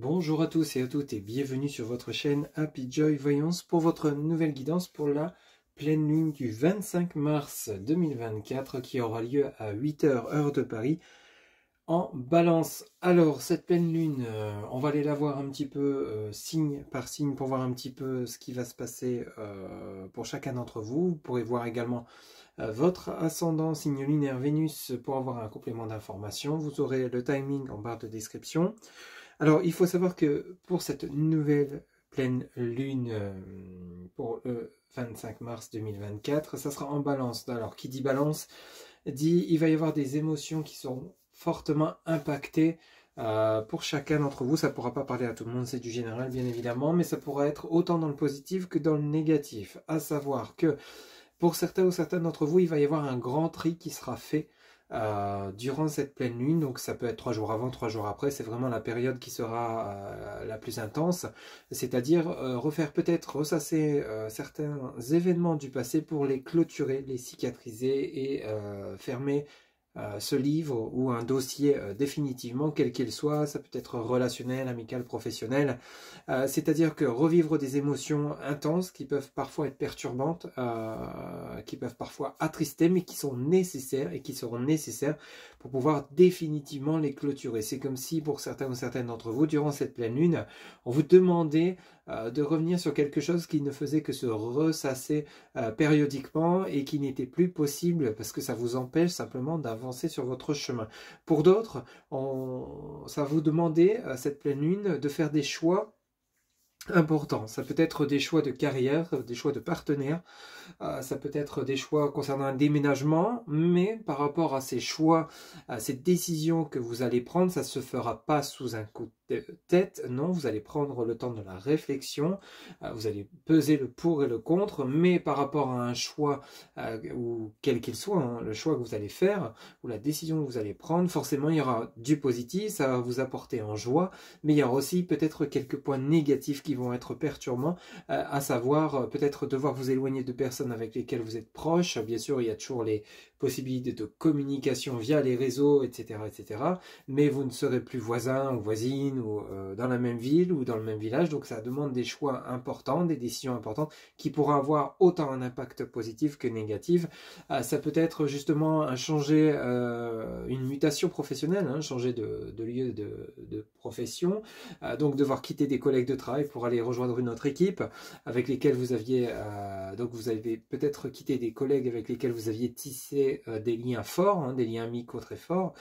Bonjour à tous et à toutes et bienvenue sur votre chaîne Happy Joy Voyance pour votre nouvelle guidance pour la pleine lune du 25 mars 2024 qui aura lieu à 8 h heure de Paris en Balance. Alors cette pleine lune, on va aller la voir un petit peu signe par signe pour voir un petit peu ce qui va se passer pour chacun d'entre vous. Vous pourrez voir également votre ascendant signe lunaire Vénus pour avoir un complément d'information. Vous aurez le timing en barre de description. Alors, il faut savoir que pour cette nouvelle pleine lune, pour le 25 mars 2024, ça sera en balance. Alors, qui dit balance, dit il va y avoir des émotions qui seront fortement impactées pour chacun d'entre vous. Ça ne pourra pas parler à tout le monde, c'est du général bien évidemment, mais ça pourra être autant dans le positif que dans le négatif. À savoir que pour certains ou certaines d'entre vous, il va y avoir un grand tri qui sera fait durant cette pleine lune. Donc ça peut être 3 jours avant, 3 jours après. C'est vraiment la période qui sera la plus intense. C'est-à-dire refaire peut-être ressasser certains événements du passé pour les clôturer, les cicatriser et fermer ce livre ou un dossier définitivement, quel qu'il soit. Ça peut être relationnel, amical, professionnel. C'est-à-dire que revivre des émotions intenses qui peuvent parfois être perturbantes, qui peuvent parfois attrister, mais qui sont nécessaires et qui seront nécessaires pour pouvoir définitivement les clôturer. C'est comme si pour certains ou certaines d'entre vous, durant cette pleine lune, on vous demandait de revenir sur quelque chose qui ne faisait que se ressasser périodiquement et qui n'était plus possible parce que ça vous empêche simplement d'avancer sur votre chemin. Pour d'autres, ça vous demandait, cette pleine lune, de faire des choix importants. Ça peut être des choix de carrière, des choix de partenaire, ça peut être des choix concernant un déménagement, mais par rapport à ces choix, à ces décisions que vous allez prendre, ça ne se fera pas sous un coup de tête, non, vous allez prendre le temps de la réflexion, vous allez peser le pour et le contre, mais par rapport à un choix, ou quel qu'il soit, hein, le choix que vous allez faire, ou la décision que vous allez prendre, forcément il y aura du positif, ça va vous apporter en joie, mais il y aura aussi peut-être quelques points négatifs qui vont être perturbants, à savoir peut-être devoir vous éloigner de personnes avec lesquelles vous êtes proche. Bien sûr, il y a toujours les possibilités de communication via les réseaux, etc., etc. Mais vous ne serez plus voisin ou voisine ou dans la même ville ou dans le même village. Donc ça demande des choix importants, des décisions importantes qui pourront avoir autant un impact positif que négatif. Ça peut être justement un changer, une mutation professionnelle, hein, changer de lieu de profession. Donc devoir quitter des collègues de travail pour aller rejoindre une autre équipe avec lesquelles vous aviez, donc vous avez peut-être quitté des collègues avec lesquels vous aviez tissé des liens forts, hein, des liens amicaux très forts.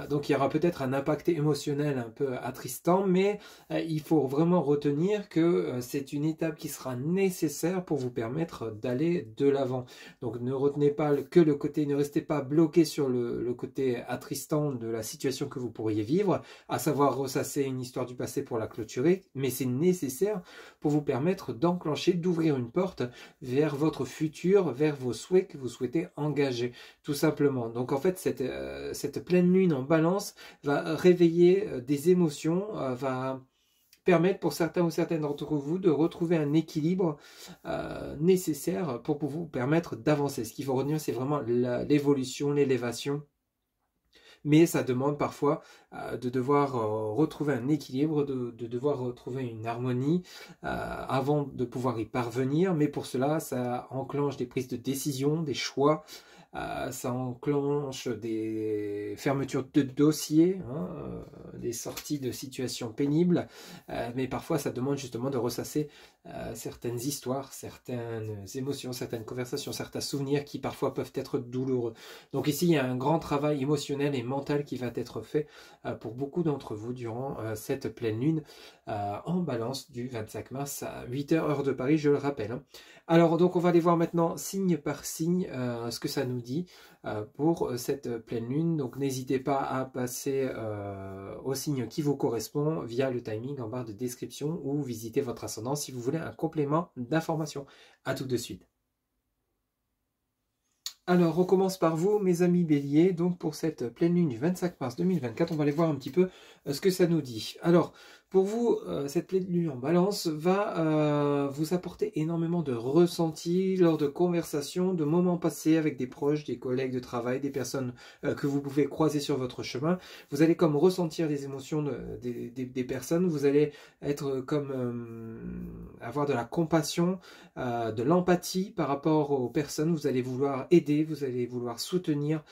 Donc il y aura peut-être un impact émotionnel un peu attristant, mais il faut vraiment retenir que c'est une étape qui sera nécessaire pour vous permettre d'aller de l'avant. Donc ne retenez pas que le côté, ne restez pas bloqué sur le côté attristant de la situation que vous pourriez vivre, à savoir ressasser une histoire du passé pour la clôturer, mais c'est nécessaire pour vous permettre d'enclencher, d'ouvrir une porte vers votre futur, vers vos souhaits que vous souhaitez engager, tout simplement. Donc en fait, cette pleine lune en balance va réveiller des émotions, va permettre pour certains ou certaines d'entre vous de retrouver un équilibre nécessaire pour vous permettre d'avancer. Ce qu'il faut retenir, c'est vraiment l'évolution, l'élévation. Mais ça demande parfois de devoir retrouver un équilibre, de devoir retrouver une harmonie avant de pouvoir y parvenir. Mais pour cela, ça enclenche des prises de décision, des choix, ça enclenche des fermetures de dossiers, hein, des sorties de situations pénibles, mais parfois ça demande justement de ressasser certaines histoires, certaines émotions, certaines conversations, certains souvenirs qui parfois peuvent être douloureux. Donc ici il y a un grand travail émotionnel et mental qui va être fait pour beaucoup d'entre vous durant cette pleine lune en balance du 25 mars à 8 h heure de Paris, je le rappelle, hein. Alors donc on va aller voir maintenant signe par signe ce que ça nous dit pour cette pleine lune. Donc n'hésitez pas à passer au signe qui vous correspond via le timing en barre de description ou visiter votre ascendant si vous voulez un complément d'information. À tout de suite. Alors, on commence par vous, mes amis béliers. Donc, pour cette pleine lune du 25 mars 2024, on va aller voir un petit peu ce que ça nous dit. Alors, Pour vous, cette pleine lune en balance va vous apporter énormément de ressentis lors de conversations, de moments passés avec des proches, des collègues de travail, des personnes que vous pouvez croiser sur votre chemin. Vous allez comme ressentir les émotions des personnes, vous allez être comme avoir de la compassion, de l'empathie par rapport aux personnes, vous allez vouloir aider, vous allez vouloir soutenir.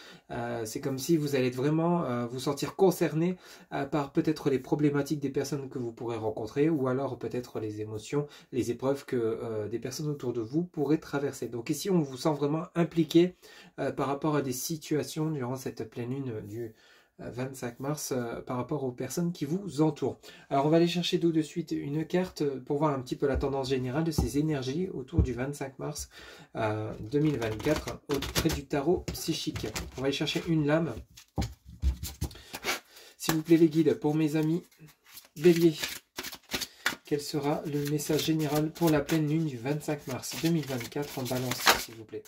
C'est comme si vous allez vraiment vous sentir concerné par peut-être les problématiques des personnes que vous pourrez rencontrer ou alors peut-être les émotions, les épreuves que des personnes autour de vous pourraient traverser. Donc ici, on vous sent vraiment impliqué par rapport à des situations durant cette pleine lune du 25 mars par rapport aux personnes qui vous entourent. Alors on va aller chercher tout de suite une carte pour voir un petit peu la tendance générale de ces énergies autour du 25 mars 2024 auprès du tarot psychique. On va aller chercher une lame. S'il vous plaît les guides, pour mes amis Bélier, quel sera le message général pour la pleine lune du 25 mars 2024 en balance, s'il vous plaît.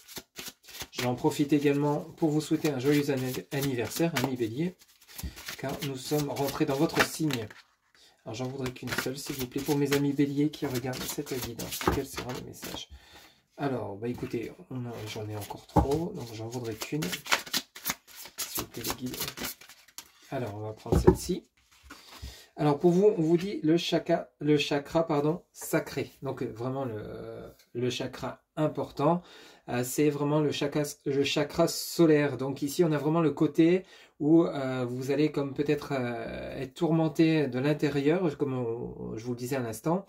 Je vais en profiter également pour vous souhaiter un joyeux anniversaire, ami Bélier, car nous sommes rentrés dans votre signe. Alors j'en voudrais qu'une seule, s'il vous plaît, pour mes amis Bélier qui regardent cette guidance. Quel sera le message? Alors, bah écoutez, j'en ai encore trop, donc j'en voudrais qu'une. S'il vous plaît, les guides. Alors, on va prendre celle-ci. Alors pour vous, on vous dit le chakra sacré. Donc vraiment le chakra important, c'est vraiment le chakra solaire. Donc ici, on a vraiment le côté où vous allez comme peut-être être tourmenté de l'intérieur, comme je vous le disais à l'instant,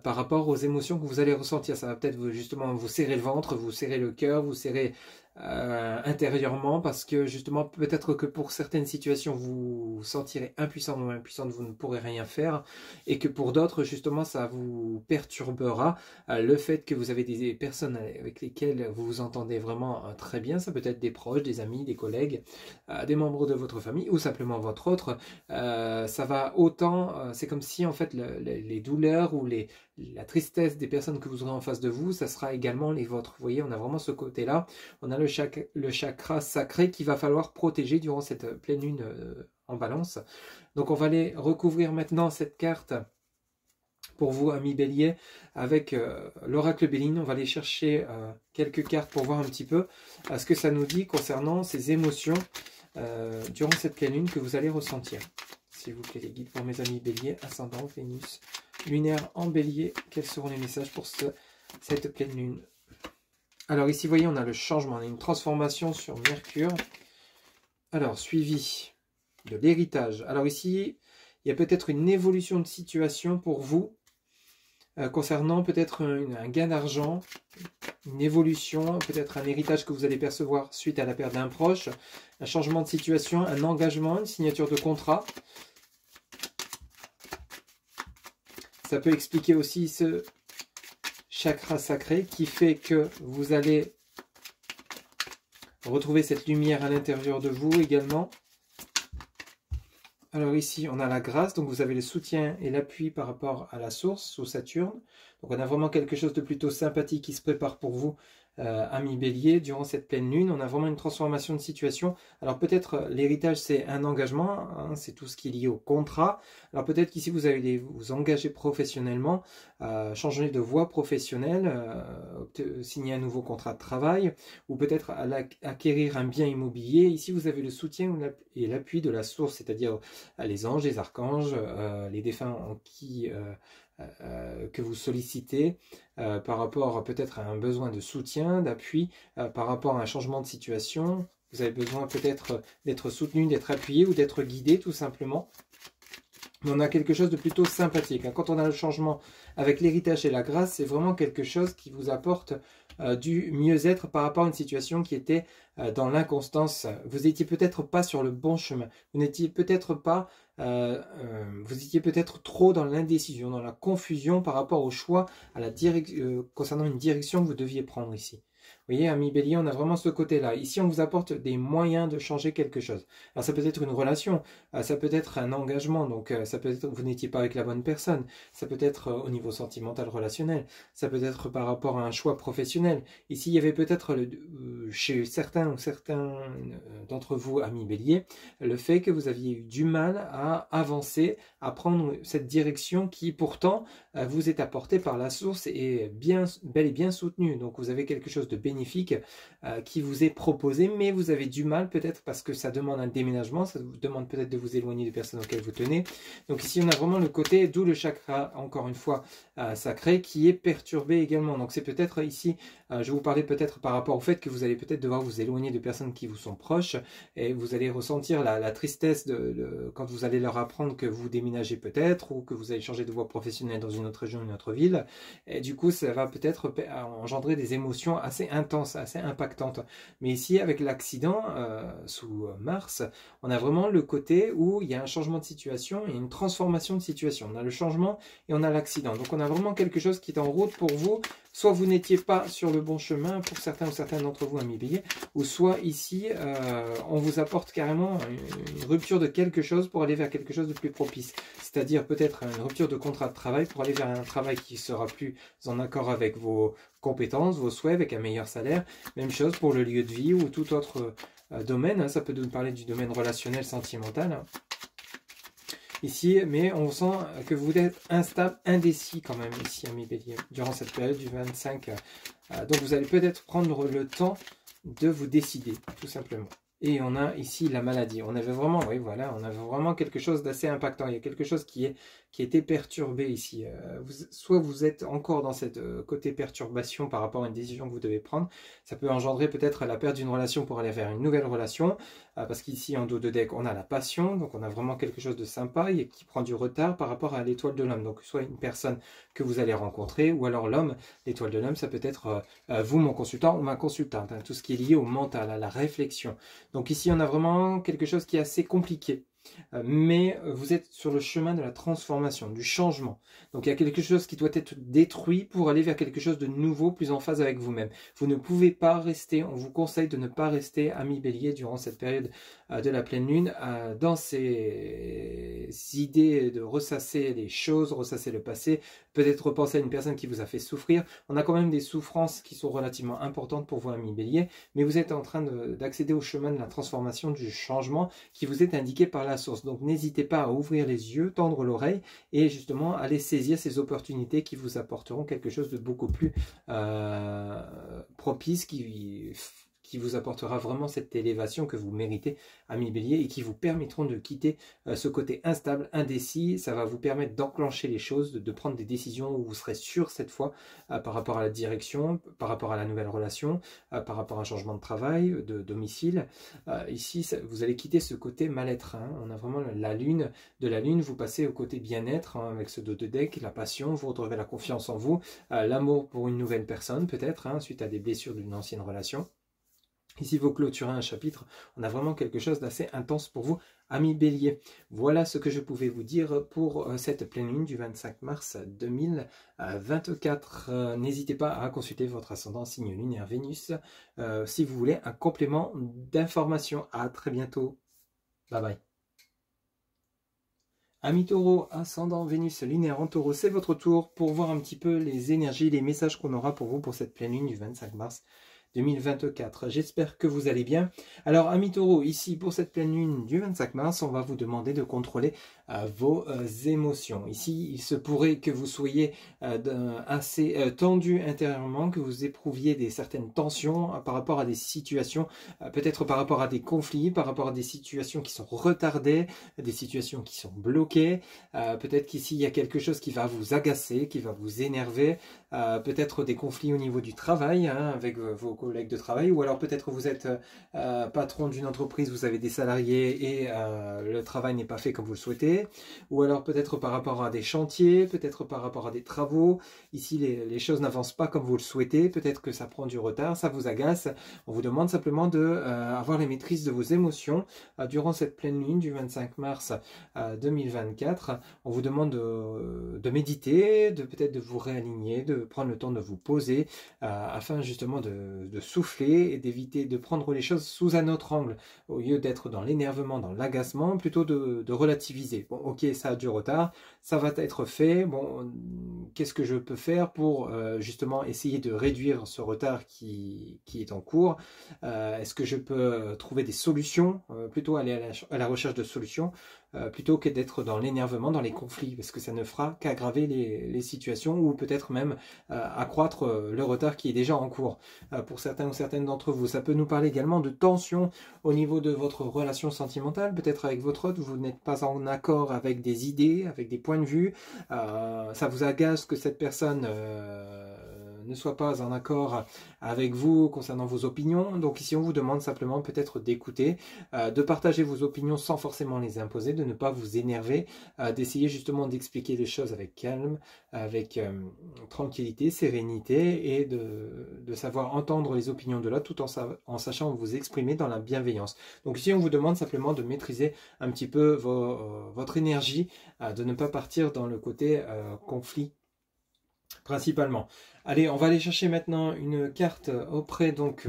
par rapport aux émotions que vous allez ressentir. Ça va peut-être justement vous serrer le ventre, vous serrer le cœur, vous serrer intérieurement, parce que justement peut-être que pour certaines situations vous vous sentirez impuissant ou impuissante, vous ne pourrez rien faire, et que pour d'autres justement ça vous perturbera. Le fait que vous avez des personnes avec lesquelles vous vous entendez vraiment très bien, ça peut être des proches, des amis, des collègues, des membres de votre famille ou simplement votre autre, ça va autant, c'est comme si en fait les douleurs ou la tristesse des personnes que vous aurez en face de vous, ça sera également les vôtres. Vous voyez, on a vraiment ce côté-là. On a le chakra sacré qu'il va falloir protéger durant cette pleine lune en balance. Donc on va aller recouvrir maintenant cette carte pour vous, amis Bélier, avec l'oracle Béline. On va aller chercher quelques cartes pour voir un petit peu ce que ça nous dit concernant ces émotions durant cette pleine lune que vous allez ressentir. S'il vous plaît, les guides, pour mes amis Bélier, ascendant, Vénus, lunaire en Bélier, quels seront les messages pour cette pleine lune? Alors ici, vous voyez, on a le changement, on a une transformation sur Mercure. Alors, suivi de l'héritage. Alors ici, il y a peut-être une évolution de situation pour vous, concernant peut-être un gain d'argent, une évolution, peut-être un héritage que vous allez percevoir suite à la perte d'un proche, un changement de situation, un engagement, une signature de contrat. Ça peut expliquer aussi ce chakra sacré qui fait que vous allez retrouver cette lumière à l'intérieur de vous également. Alors ici, on a la grâce, donc vous avez le soutien et l'appui par rapport à la source, sous Saturne. Donc on a vraiment quelque chose de plutôt sympathique qui se prépare pour vous, amis Bélier, durant cette pleine lune. On a vraiment une transformation de situation. Alors peut-être l'héritage, c'est un engagement, hein, c'est tout ce qui est lié au contrat. Alors peut-être qu'ici, vous allez vous engager professionnellement, changer de voie professionnelle, signer un nouveau contrat de travail, ou peut-être acquérir un bien immobilier. Ici, vous avez le soutien et l'appui de la source, c'est-à-dire les anges, les archanges, les défunts en qui que vous sollicitez par rapport peut-être à un besoin de soutien, d'appui, par rapport à un changement de situation. Vous avez besoin peut-être d'être soutenu, d'être appuyé ou d'être guidé tout simplement. Mais on a quelque chose de plutôt sympathique. Quand on a le changement avec l'héritage et la grâce, c'est vraiment quelque chose qui vous apporte du mieux-être par rapport à une situation qui était dans l'inconstance. Vous n'étiez peut-être pas sur le bon chemin. Vous n'étiez peut-être pas, vous étiez peut-être trop dans l'indécision, dans la confusion par rapport au choix, à la concernant une direction que vous deviez prendre ici. Vous voyez, ami Bélier, on a vraiment ce côté-là. Ici, on vous apporte des moyens de changer quelque chose. Alors, ça peut être une relation, ça peut être un engagement, donc ça peut être que vous n'étiez pas avec la bonne personne, ça peut être au niveau sentimental, relationnel, ça peut être par rapport à un choix professionnel. Ici, il y avait peut-être chez certains ou certains d'entre vous, amis Bélier, le fait que vous aviez eu du mal à avancer, à prendre cette direction qui, pourtant, vous est apportée par la source et bien, bel et bien soutenue. Donc, vous avez quelque chose de bénéfique qui vous est proposé, mais vous avez du mal peut-être parce que ça demande un déménagement, ça vous demande peut-être de vous éloigner des personnes auxquelles vous tenez. Donc ici on a vraiment le côté, d'où le chakra, encore une fois, sacré, qui est perturbé également. Donc c'est peut-être ici, je vous parlais peut-être par rapport au fait que vous allez peut-être devoir vous éloigner de personnes qui vous sont proches, et vous allez ressentir la tristesse quand vous allez leur apprendre que vous déménagez peut-être, ou que vous allez changer de voie professionnelle dans une autre région, une autre ville, et du coup ça va peut-être engendrer des émotions assez intense, assez impactante. Mais ici, avec l'accident sous Mars, on a vraiment le côté où il y a un changement de situation et une transformation de situation. On a le changement et on a l'accident. Donc on a vraiment quelque chose qui est en route pour vous. Soit vous n'étiez pas sur le bon chemin pour certains ou certaines d'entre vous, amis Bélier, ou soit ici, on vous apporte carrément une rupture de quelque chose pour aller vers quelque chose de plus propice. C'est-à-dire peut-être une rupture de contrat de travail pour aller vers un travail qui sera plus en accord avec vos compétences, vos souhaits, avec un meilleur salaire. Même chose pour le lieu de vie ou tout autre domaine. Hein. Ça peut nous parler du domaine relationnel, sentimental. Hein. Ici, mais on sent que vous êtes instable, indécis quand même ici, amis Bélier, durant cette période du 25. Donc vous allez peut-être prendre le temps de vous décider, tout simplement. Et on a ici la maladie. On avait vraiment, oui, voilà, on avait vraiment quelque chose d'assez impactant. Il y a quelque chose qui a été perturbé ici. Soit vous êtes encore dans cette côté perturbation par rapport à une décision que vous devez prendre. Ça peut engendrer peut-être la perte d'une relation pour aller vers une nouvelle relation. Parce qu'ici, en dos de deck, on a la passion. Donc, on a vraiment quelque chose de sympa et qui prend du retard par rapport à l'étoile de l'homme. Donc, soit une personne que vous allez rencontrer ou alors l'homme. L'étoile de l'homme, ça peut être vous, mon consultant, ou ma consultante. Hein, tout ce qui est lié au mental, à la réflexion. Donc ici, on a vraiment quelque chose qui est assez compliqué. Mais vous êtes sur le chemin de la transformation, du changement. Donc il y a quelque chose qui doit être détruit pour aller vers quelque chose de nouveau, plus en phase avec vous-même. Vous ne pouvez pas rester, on vous conseille de ne pas rester, ami Bélier, durant cette période de la pleine lune, dans ces idées de ressasser les choses, ressasser le passé, peut-être repenser à une personne qui vous a fait souffrir. On a quand même des souffrances qui sont relativement importantes pour vous, ami Bélier, mais vous êtes en train d'accéder au chemin de la transformation, du changement qui vous est indiqué par la source. Donc n'hésitez pas à ouvrir les yeux, tendre l'oreille et justement aller saisir ces opportunités qui vous apporteront quelque chose de beaucoup plus propice, qui vous apportera vraiment cette élévation que vous méritez, ami Bélier, et qui vous permettront de quitter ce côté instable, indécis. Ça va vous permettre d'enclencher les choses, de prendre des décisions où vous serez sûr cette fois par rapport à la direction, par rapport à la nouvelle relation, par rapport à un changement de travail, de domicile. Ici, vous allez quitter ce côté mal-être. Hein. On a vraiment la lune. De la lune, vous passez au côté bien-être hein, avec ce dos de deck, la passion, vous retrouvez la confiance en vous, l'amour pour une nouvelle personne peut-être, hein, suite à des blessures d'une ancienne relation. Ici, vous clôturez un chapitre, on a vraiment quelque chose d'assez intense pour vous, amis Bélier. Voilà ce que je pouvais vous dire pour cette pleine lune du 25 mars 2024. N'hésitez pas à consulter votre ascendant signe lunaire Vénus si vous voulez un complément d'information. À très bientôt. Bye bye. Amis Taureau, ascendant Vénus lunaire en Taureau, c'est votre tour pour voir un petit peu les énergies, les messages qu'on aura pour vous pour cette pleine lune du 25 mars 2024. J'espère que vous allez bien. Alors, amis Taureau, ici, pour cette pleine lune du 25 mars, on va vous demander de contrôler vos émotions. Ici, il se pourrait que vous soyez assez tendu intérieurement, que vous éprouviez certaines tensions par rapport à des situations, peut-être par rapport à des conflits, par rapport à des situations qui sont retardées, des situations qui sont bloquées. Peut-être qu'ici, il y a quelque chose qui va vous agacer, qui va vous énerver. Peut-être des conflits au niveau du travail, hein, avec vos collègues de travail, ou alors peut-être vous êtes patron d'une entreprise, vous avez des salariés et le travail n'est pas fait comme vous le souhaitez. projet, ou alors peut-être par rapport à des chantiers, peut-être par rapport à des travaux. Ici, les choses n'avancent pas comme vous le souhaitez, peut-être que ça prend du retard, ça vous agace. On vous demande simplement d'avoir les maîtrises de vos émotions durant cette pleine lune du 25 mars 2024. On vous demande de méditer, peut-être de vous réaligner, de prendre le temps de vous poser afin justement de souffler et d'éviter de prendre les choses sous un autre angle. Au lieu d'être dans l'énervement, dans l'agacement, plutôt de relativiser. Bon, ok, ça a du retard, ça va être fait. Bon, qu'est-ce que je peux faire pour justement essayer de réduire ce retard qui est en cours? Est-ce que je peux trouver des solutions, plutôt aller à la recherche de solutions, plutôt que d'être dans l'énervement, dans les conflits, parce que ça ne fera qu'aggraver les situations ou peut-être même accroître le retard qui est déjà en cours. Pour certains ou certaines d'entre vous, ça peut nous parler également de tension au niveau de votre relation sentimentale, peut-être avec votre autre, vous n'êtes pas en accord avec des idées, avec des points de vue, ça vous agace que cette personne ne soit pas en accord avec vous concernant vos opinions. Donc ici on vous demande simplement peut-être d'écouter, de partager vos opinions sans forcément les imposer, de ne pas vous énerver, d'essayer justement d'expliquer les choses avec calme, avec tranquillité, sérénité, et de savoir entendre les opinions de l'autre tout en sachant vous exprimer dans la bienveillance. Donc ici on vous demande simplement de maîtriser un petit peu votre énergie, de ne pas partir dans le côté conflit principalement. Allez, on va aller chercher maintenant une carte auprès donc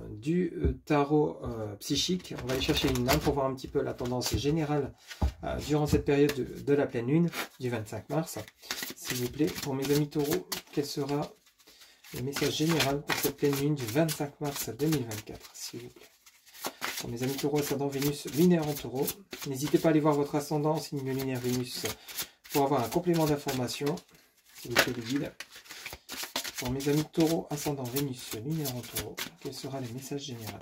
du tarot psychique. On va aller chercher une lame pour voir un petit peu la tendance générale durant cette période de la pleine lune du 25 mars. S'il vous plaît, pour mes amis taureaux, quel sera le message général pour cette pleine lune du 25 mars 2024, s'il vous plaît? Pour mes amis taureaux, ascendant Vénus lunaire en taureau, n'hésitez pas à aller voir votre ascendant, signe lunaire Vénus, pour avoir un complément d'information. S'il vous plaît, le guide. Pour mes amis taureaux, ascendant Vénus lunaire en taureau, quel sera le message général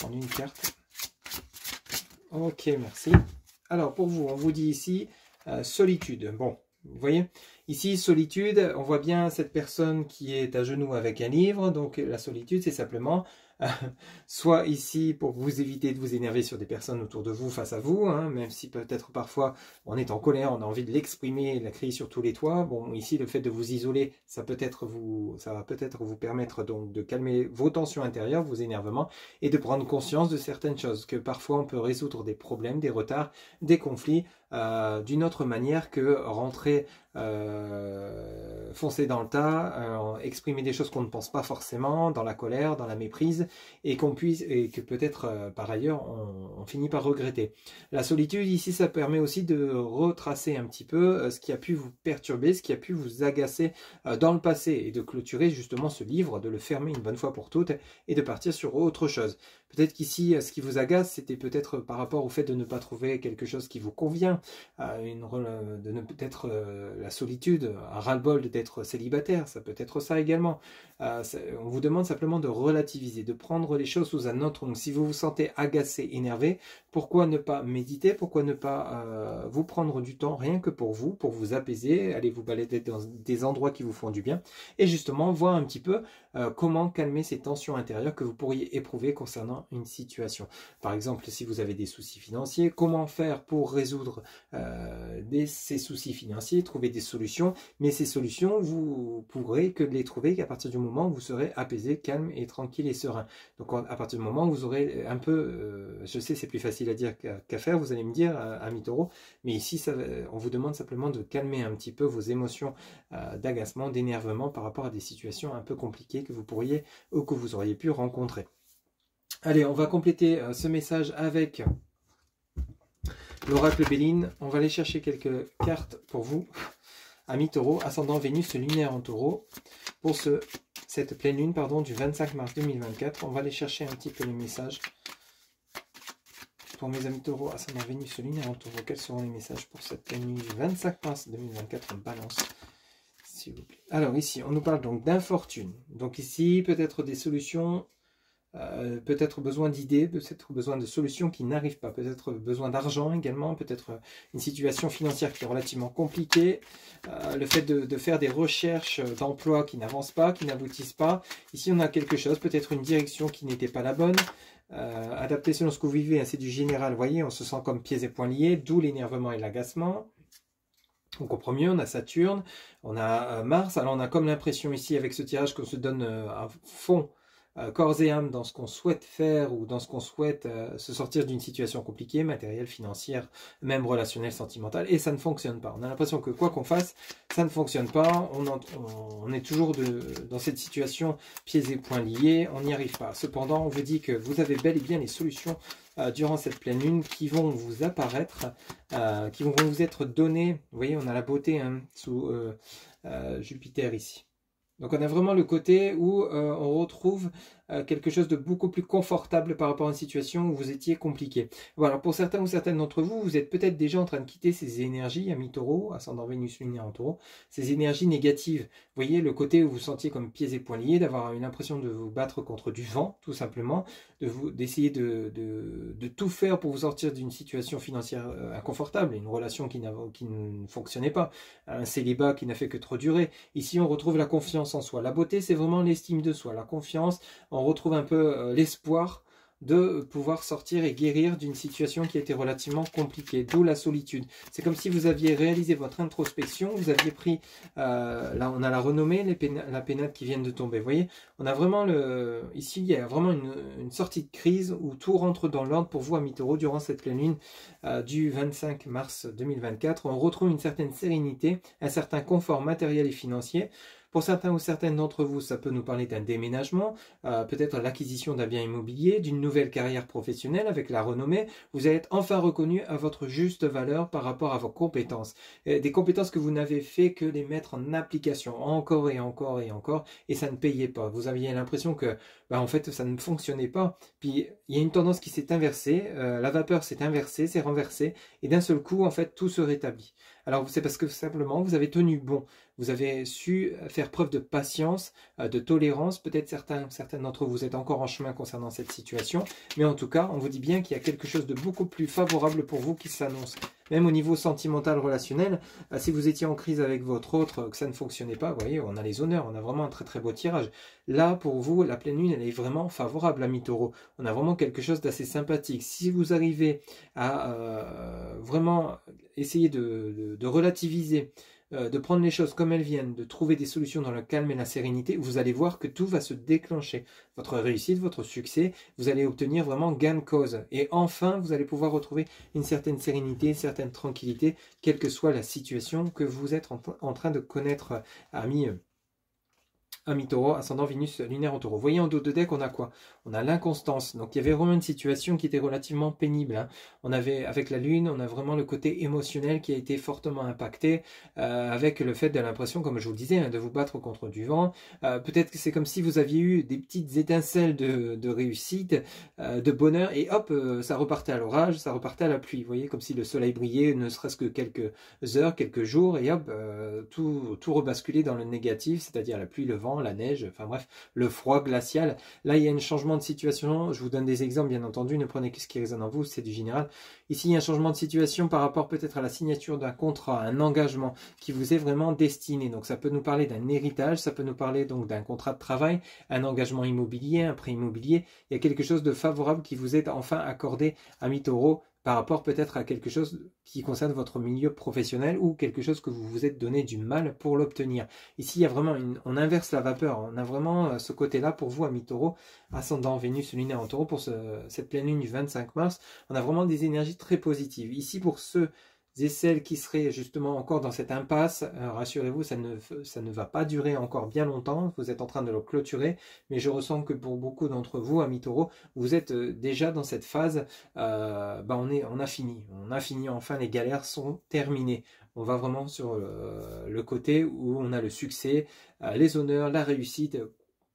en une carte? Ok, merci. Alors, pour vous, on vous dit ici solitude. Bon, vous voyez, ici, solitude, on voit bien cette personne qui est à genoux avec un livre. Donc, la solitude, c'est simplement soit ici pour vous éviter de vous énerver sur des personnes autour de vous, face à vous, hein, même si peut-être parfois on est en colère, on a envie de l'exprimer, de la crier sur tous les toits. Bon, ici le fait de vous isoler, ça va peut-être vous permettre donc de calmer vos tensions intérieures, vos énervements, et de prendre conscience de certaines choses, que parfois on peut résoudre des problèmes, des retards, des conflits d'une autre manière que rentrer foncer dans le tas, exprimer des choses qu'on ne pense pas forcément, dans la colère, dans la méprise, et que peut-être par ailleurs on finit par regretter. La solitude ici, ça permet aussi de retracer un petit peu ce qui a pu vous perturber, ce qui a pu vous agacer dans le passé, et de clôturer justement ce livre, de le fermer une bonne fois pour toutes et de partir sur autre chose. Peut-être qu'ici, ce qui vous agace, c'était peut-être par rapport au fait de ne pas trouver quelque chose qui vous convient, peut-être la solitude, un ras-le-bol d'être célibataire, ça peut être ça également. On vous demande simplement de relativiser, de prendre les choses sous un autre angle. Si vous vous sentez agacé, énervé, pourquoi ne pas méditer, pourquoi ne pas vous prendre du temps rien que pour vous apaiser, aller vous balader dans des endroits qui vous font du bien, et justement voir un petit peu comment calmer ces tensions intérieures que vous pourriez éprouver concernant une situation. Par exemple, si vous avez des soucis financiers, comment faire pour résoudre ces soucis financiers, trouver des solutions, mais ces solutions, vous pourrez que les trouver qu'à partir du moment où vous serez apaisé, calme et tranquille et serein. Donc à partir du moment où vous aurez un peu, je sais c'est plus facile à dire qu'à faire, vous allez me dire, ami taureau, mais ici on vous demande simplement de calmer un petit peu vos émotions d'agacement, d'énervement par rapport à des situations un peu compliquées que vous pourriez ou que vous auriez pu rencontrer. Allez, on va compléter ce message avec l'oracle Béline. On va aller chercher quelques cartes pour vous, amis taureau, ascendant Vénus lunaire en taureau, pour cette pleine lune du 25 mars 2024. On va aller chercher un petit peu le message. Pour mes amis taureaux, ascendant Vénus lunaire en taureau, quels seront les messages pour cette pleine lune du 25 mars 2024 en balance, s'il vous plaît. Alors ici, on nous parle donc d'infortune. Donc ici, peut-être des solutions, peut-être besoin d'idées, peut-être besoin de solutions qui n'arrivent pas, peut-être besoin d'argent également, peut-être une situation financière qui est relativement compliquée, le fait de faire des recherches d'emploi qui n'avancent pas, qui n'aboutissent pas. Ici on a quelque chose, peut-être une direction qui n'était pas la bonne, adapté selon ce que vous vivez, hein, c'est du général, vous voyez, on se sent comme pieds et poings liés, d'où l'énervement et l'agacement. On comprend mieux, on a Saturne, on a Mars, alors on a comme l'impression ici avec ce tirage qu'on se donne à fond, corps et âme dans ce qu'on souhaite faire ou dans ce qu'on souhaite se sortir d'une situation compliquée, matérielle, financière, même relationnelle, sentimentale, et ça ne fonctionne pas. On a l'impression que quoi qu'on fasse, ça ne fonctionne pas, on est toujours dans cette situation pieds et poings liés, on n'y arrive pas. Cependant, on vous dit que vous avez bel et bien les solutions durant cette pleine lune qui vont vous apparaître, qui vont vous être données. Vous voyez, on a la beauté hein, sous Jupiter ici. Donc on a vraiment le côté où on retrouve quelque chose de beaucoup plus confortable par rapport à une situation où vous étiez compliqué. Voilà, pour certains ou certaines d'entre vous, vous êtes peut-être déjà en train de quitter ces énergies, ami taureau, ascendant Vénus lunaire en taureau, ces énergies négatives. Vous voyez le côté où vous vous sentiez comme pieds et poings liés, d'avoir une impression de vous battre contre du vent, tout simplement, d'essayer de tout faire pour vous sortir d'une situation financière inconfortable, une relation qui ne fonctionnait pas, un célibat qui n'a fait que trop durer. Ici, on retrouve la confiance en soi. La beauté, c'est vraiment l'estime de soi, la confiance. On retrouve un peu l'espoir de pouvoir sortir et guérir d'une situation qui était relativement compliquée, d'où la solitude. C'est comme si vous aviez réalisé votre introspection, vous aviez pris, là on a la renommée, la pénate qui viennent de tomber, vous voyez, on a vraiment ici il y a vraiment une sortie de crise où tout rentre dans l'ordre pour vous, amis taureaux, durant cette pleine lune du 25 mars 2024, on retrouve une certaine sérénité, un certain confort matériel et financier. Pour certains ou certaines d'entre vous, ça peut nous parler d'un déménagement, peut-être l'acquisition d'un bien immobilier, d'une nouvelle carrière professionnelle avec la renommée. Vous allez être enfin reconnu à votre juste valeur par rapport à vos compétences. Des compétences que vous n'avez fait que les mettre en application encore et encore et encore, et ça ne payait pas. Vous aviez l'impression que, en fait, ça ne fonctionnait pas. Puis, il y a une tendance qui s'est inversée, la vapeur s'est inversée, s'est renversée, et d'un seul coup, en fait, tout se rétablit. Alors, c'est parce que simplement, vous avez tenu bon. Vous avez su faire preuve de patience, de tolérance. Peut-être certaines d'entre vous êtes encore en chemin concernant cette situation. Mais en tout cas, on vous dit bien qu'il y a quelque chose de beaucoup plus favorable pour vous qui s'annonce. Même au niveau sentimental, relationnel, si vous étiez en crise avec votre autre, que ça ne fonctionnait pas, vous voyez, on a les honneurs, on a vraiment un très très beau tirage. Là, pour vous, la pleine lune, elle est vraiment favorable, ami taureau. On a vraiment quelque chose d'assez sympathique. Si vous arrivez à vraiment essayer de relativiser, de prendre les choses comme elles viennent, de trouver des solutions dans le calme et la sérénité, vous allez voir que tout va se déclencher. Votre réussite, votre succès, vous allez obtenir vraiment gain de cause. Et enfin, vous allez pouvoir retrouver une certaine sérénité, une certaine tranquillité, quelle que soit la situation que vous êtes en train de connaître, ami taureau, ascendant Vénus lunaire en taureau. Vous voyez en dos de deck, on a quoi? On a l'inconstance. Donc il y avait vraiment une situation qui était relativement pénible. Hein. On avait, avec la lune, on a vraiment le côté émotionnel qui a été fortement impacté avec le fait de l'impression, comme je vous le disais, hein, de vous battre contre du vent. Peut-être que c'est comme si vous aviez eu des petites étincelles de réussite, de bonheur, et hop, ça repartait à l'orage, ça repartait à la pluie. Vous voyez, comme si le soleil brillait ne serait-ce que quelques heures, quelques jours, et hop, tout rebasculait dans le négatif, c'est-à-dire la pluie, le vent, la neige, enfin bref, le froid glacial. Là, il y a un changement de situation. Je vous donne des exemples, bien entendu. Ne prenez que ce qui résonne en vous, c'est du général. Ici, il y a un changement de situation par rapport peut-être à la signature d'un contrat, un engagement qui vous est vraiment destiné. Donc, ça peut nous parler d'un héritage, ça peut nous parler donc d'un contrat de travail, un engagement immobilier, un prêt immobilier. Il y a quelque chose de favorable qui vous est enfin accordé, ami taureau, par rapport peut-être à quelque chose qui concerne votre milieu professionnel ou quelque chose que vous vous êtes donné du mal pour l'obtenir. Ici, il y a vraiment on inverse la vapeur. On a vraiment ce côté-là pour vous, amis taureau, ascendant Vénus lunaire en taureau, pour cette pleine lune du 25 mars. On a vraiment des énergies très positives. Ici, pour ceux et celles qui seraient justement encore dans cette impasse, rassurez-vous, ça ne va pas durer encore bien longtemps, vous êtes en train de le clôturer, mais je ressens que pour beaucoup d'entre vous, amis taureaux, vous êtes déjà dans cette phase, on a fini, enfin les galères sont terminées. On va vraiment sur le côté où on a le succès, les honneurs, la réussite,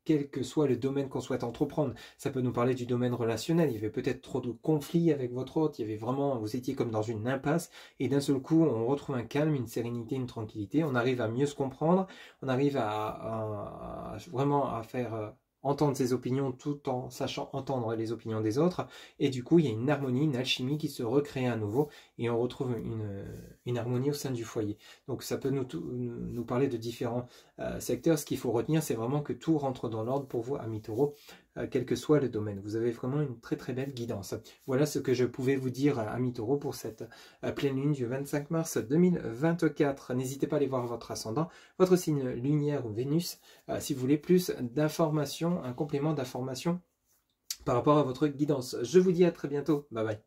quel que soit le domaine qu'on souhaite entreprendre. Ça peut nous parler du domaine relationnel. Il y avait peut-être trop de conflits avec votre hôte. Il y avait vraiment, vous étiez comme dans une impasse. Et d'un seul coup, on retrouve un calme, une sérénité, une tranquillité. On arrive à mieux se comprendre. On arrive vraiment à faire entendre ses opinions tout en sachant entendre les opinions des autres. Et du coup, il y a une harmonie, une alchimie qui se recrée à nouveau. Et on retrouve une harmonie au sein du foyer. Donc ça peut nous parler de différents secteurs. Ce qu'il faut retenir, c'est vraiment que tout rentre dans l'ordre pour vous, amis taureaux, quel que soit le domaine. Vous avez vraiment une très très belle guidance. Voilà ce que je pouvais vous dire, amis taureaux, pour cette pleine lune du 25 mars 2024. N'hésitez pas à aller voir votre ascendant, votre signe lumière ou Vénus, si vous voulez plus d'informations, un complément d'informations par rapport à votre guidance. Je vous dis à très bientôt. Bye bye.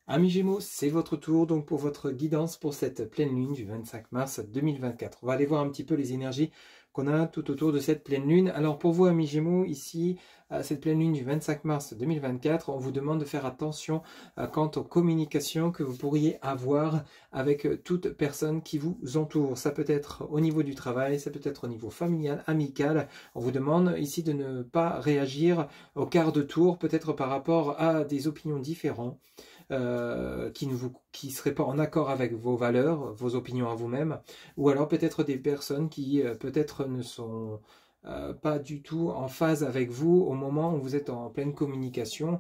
Amis Gémeaux, c'est votre tour donc pour votre guidance pour cette pleine lune du 25 mars 2024. On va aller voir un petit peu les énergies qu'on a tout autour de cette pleine lune. Alors pour vous, amis Gémeaux, ici, cette pleine lune du 25 mars 2024, on vous demande de faire attention quant aux communications que vous pourriez avoir avec toute personne qui vous entoure. Ça peut être au niveau du travail, ça peut être au niveau familial, amical. On vous demande ici de ne pas réagir au quart de tour, peut-être par rapport à des opinions différentes. Qui ne seraient pas en accord avec vos valeurs, vos opinions à vous-même, ou alors peut-être des personnes qui peut-être ne sont pas du tout en phase avec vous au moment où vous êtes en pleine communication,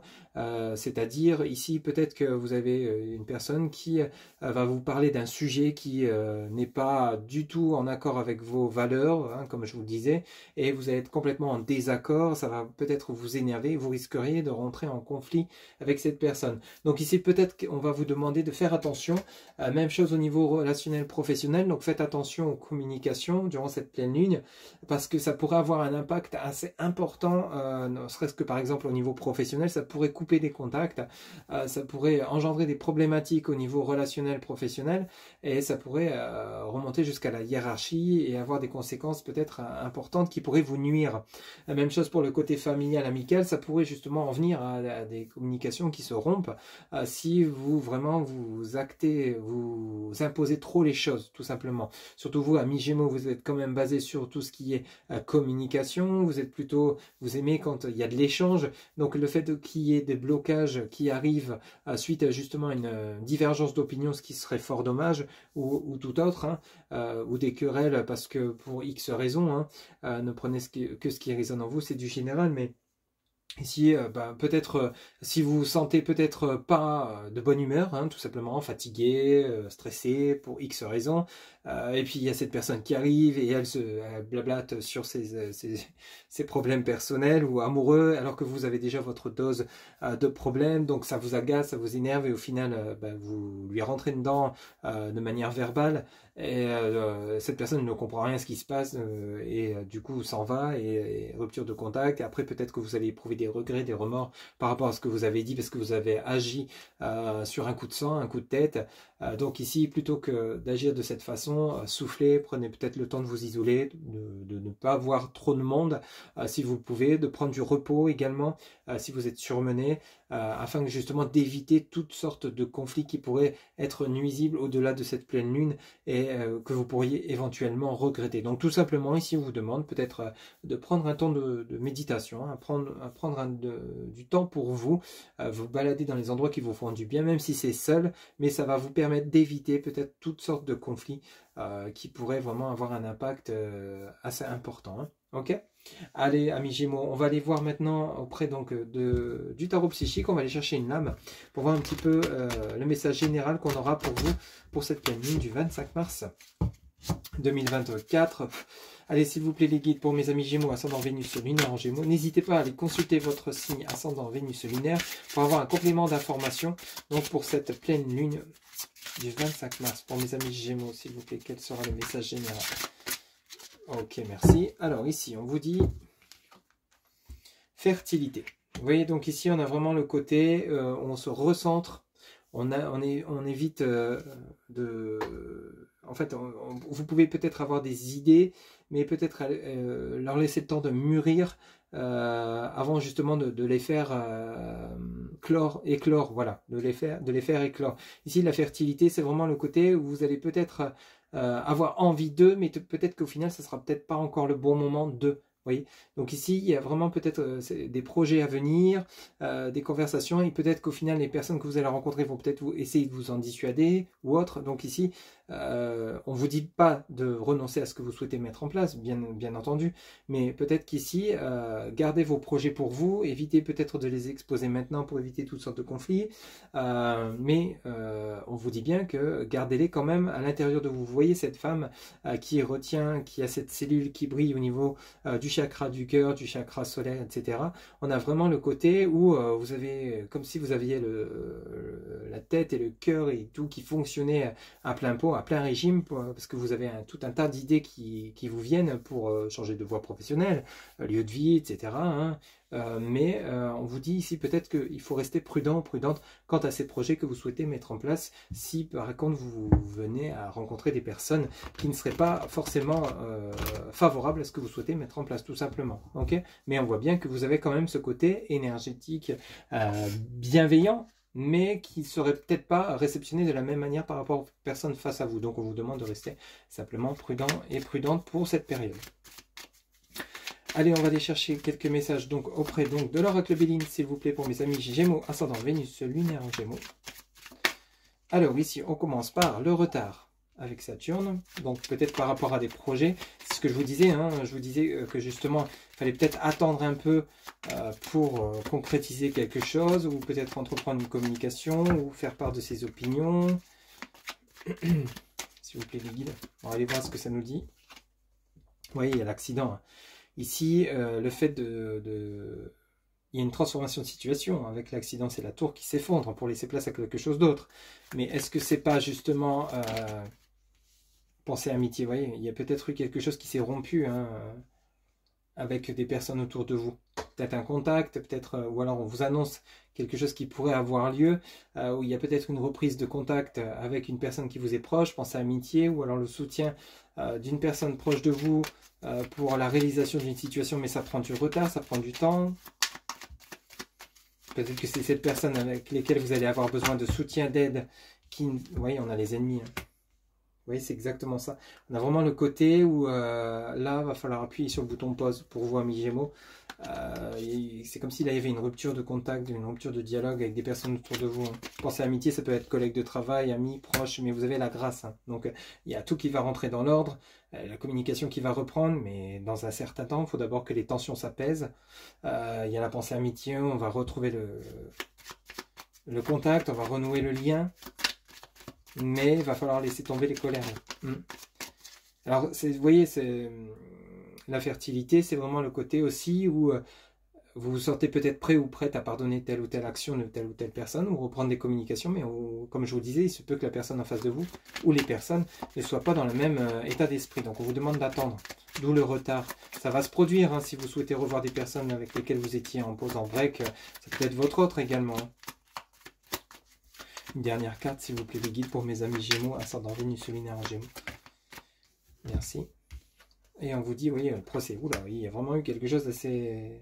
c'est-à-dire ici peut-être que vous avez une personne qui va vous parler d'un sujet qui n'est pas du tout en accord avec vos valeurs, hein, comme je vous le disais, et vous allez être complètement en désaccord, ça va peut-être vous énerver, vous risqueriez de rentrer en conflit avec cette personne. Donc ici peut-être qu'on va vous demander de faire attention, même chose au niveau relationnel professionnel, donc faites attention aux communications durant cette pleine lune, parce que ça pourrait avoir un impact assez important, ne serait-ce que par exemple au niveau professionnel, ça pourrait couper des contacts, ça pourrait engendrer des problématiques au niveau relationnel professionnel, et ça pourrait remonter jusqu'à la hiérarchie et avoir des conséquences peut-être importantes qui pourraient vous nuire. La même chose pour le côté familial, amical, ça pourrait justement en venir à des communications qui se rompent si vous vraiment vous actez, vous imposez trop les choses, tout simplement. Surtout vous, amis Gémeaux, vous êtes quand même basé sur tout ce qui est communication, vous êtes plutôt, vous aimez quand il y a de l'échange, donc le fait qu'il y ait des blocages qui arrivent suite justement à une divergence d'opinion, ce qui serait fort dommage, ou tout autre, hein, ou des querelles parce que pour X raisons, hein, ne prenez que ce qui résonne en vous, c'est du général, mais ici, peut-être, si vous vous sentez peut-être pas de bonne humeur, hein, tout simplement fatigué, stressé pour X raisons, et puis il y a cette personne qui arrive et elle blablate sur ses problèmes personnels ou amoureux, alors que vous avez déjà votre dose de problèmes, donc ça vous agace, ça vous énerve, et au final, vous lui rentrez dedans de manière verbale, et cette personne ne comprend rien à ce qui se passe, et du coup s'en va, et rupture de contact, et après peut-être que vous allez éprouver des regrets, des remords par rapport à ce que vous avez dit, parce que vous avez agi sur un coup de sang, un coup de tête. Donc ici, plutôt que d'agir de cette façon, soufflez, prenez peut-être le temps de vous isoler, de ne pas voir trop de monde, si vous pouvez, de prendre du repos également, si vous êtes surmené, afin que justement d'éviter toutes sortes de conflits qui pourraient être nuisibles au-delà de cette pleine lune, et que vous pourriez éventuellement regretter. Donc tout simplement, ici on vous demande peut-être de prendre un temps de méditation, hein, prendre du temps pour vous, vous balader dans les endroits qui vous font du bien, même si c'est seul, mais ça va vous permettre d'éviter peut-être toutes sortes de conflits qui pourraient vraiment avoir un impact assez important. Hein. Ok ? Allez, amis Gémeaux, on va aller voir maintenant auprès donc du tarot psychique, on va aller chercher une lame pour voir un petit peu le message général qu'on aura pour vous pour cette pleine lune du 25 mars 2024. Allez, s'il vous plaît, les guides pour mes amis Gémeaux, ascendant Vénus lunaire en Gémeaux. N'hésitez pas à aller consulter votre signe ascendant Vénus lunaire pour avoir un complément d'information. Donc, pour cette pleine lune du 25 mars, pour mes amis Gémeaux, s'il vous plaît, quel sera le message général? Ok, merci. Alors, ici, on vous dit fertilité. Vous voyez, donc ici, on a vraiment le côté, on se recentre, on évite de... En fait, vous pouvez peut-être avoir des idées, mais peut-être leur laisser le temps de mûrir avant justement de les faire éclore, voilà, de les faire éclore. Ici, la fertilité, c'est vraiment le côté où vous allez peut-être avoir envie d'eux, mais peut-être qu'au final, ce sera peut-être pas encore le bon moment d'eux. voyez, donc ici, il y a vraiment peut-être des projets à venir, des conversations, et peut-être qu'au final, les personnes que vous allez rencontrer vont peut-être essayer de vous en dissuader ou autre. Donc ici, on ne vous dit pas de renoncer à ce que vous souhaitez mettre en place, bien entendu, mais peut-être qu'ici, gardez vos projets pour vous, évitez peut-être de les exposer maintenant pour éviter toutes sortes de conflits, mais on vous dit bien que gardez-les quand même à l'intérieur de vous. Vous voyez cette femme qui retient, qui a cette cellule qui brille au niveau du chakra du cœur, du chakra solaire, etc. On a vraiment le côté où vous avez, comme si vous aviez la tête et le cœur et tout qui fonctionnait à plein pot, à plein régime, parce que vous avez tout un tas d'idées qui vous viennent pour changer de voie professionnelle, lieu de vie, etc. Hein. Mais on vous dit ici peut-être qu'il faut rester prudent, prudente quant à ces projets que vous souhaitez mettre en place si par contre vous venez à rencontrer des personnes qui ne seraient pas forcément favorables à ce que vous souhaitez mettre en place, tout simplement. Okay, mais on voit bien que vous avez quand même ce côté énergétique bienveillant, mais qui ne serait peut-être pas réceptionné de la même manière par rapport aux personnes face à vous. Donc on vous demande de rester simplement prudent et prudente pour cette période. Allez, on va aller chercher quelques messages donc auprès donc de l'oracle Béline, s'il vous plaît, pour mes amis Gémeaux, ascendant Vénus, lunaire en Gémeaux. Alors ici, on commence par le retard avec Saturne, donc peut-être par rapport à des projets. C'est ce que je vous disais, hein, je vous disais que justement, il fallait peut-être attendre un peu pour concrétiser quelque chose, ou peut-être entreprendre une communication, ou faire part de ses opinions. S'il vous plaît, les guides, on va aller voir ce que ça nous dit. Vous voyez, il y a l'accident. Ici, le fait il y a une transformation de situation. Avec l'accident, c'est la tour qui s'effondre pour laisser place à quelque chose d'autre. Mais est-ce que c'est pas justement penser à amitié? Vous voyez, il y a peut-être eu quelque chose qui s'est rompu hein, avec des personnes autour de vous. Peut-être un contact, peut-être, ou alors on vous annonce quelque chose qui pourrait avoir lieu, où il y a peut-être une reprise de contact avec une personne qui vous est proche, pensez à amitié, ou alors le soutien d'une personne proche de vous pour la réalisation d'une situation, mais ça prend du retard, ça prend du temps. Peut-être que c'est cette personne avec laquelle vous allez avoir besoin de soutien, d'aide, qui... Vous voyez, on a les ennemis. Hein. Vous voyez, c'est exactement ça. On a vraiment le côté où là, il va falloir appuyer sur le bouton pause pour vous, amis Gémeaux. C'est comme s'il y avait une rupture de contact, une rupture de dialogue avec des personnes autour de vous. Hein. Pensez à amitié, ça peut être collègue de travail, amis, proches, mais vous avez la grâce. Hein. Donc, il y a tout qui va rentrer dans l'ordre, la communication qui va reprendre, mais dans un certain temps, il faut d'abord que les tensions s'apaisent. Il y a la pensée amitié, on va retrouver le contact, on va renouer le lien. Mais il va falloir laisser tomber les colères. Alors, vous voyez, la fertilité, c'est vraiment le côté aussi où vous vous sentez peut-être prêt ou prête à pardonner telle ou telle action de telle ou telle personne, ou reprendre des communications, mais comme je vous disais, il se peut que la personne en face de vous, ou les personnes, ne soient pas dans le même état d'esprit. Donc on vous demande d'attendre, d'où le retard. Ça va se produire, hein, si vous souhaitez revoir des personnes avec lesquelles vous étiez en pause en break, ça peut être votre autre également. Une dernière carte, s'il vous plaît, les guides pour mes amis Gémeaux, ascendant Vénus lunaire en Gémeaux. Merci. Et on vous dit, oui, le procès. Oula, oui, il y a vraiment eu quelque chose d'assez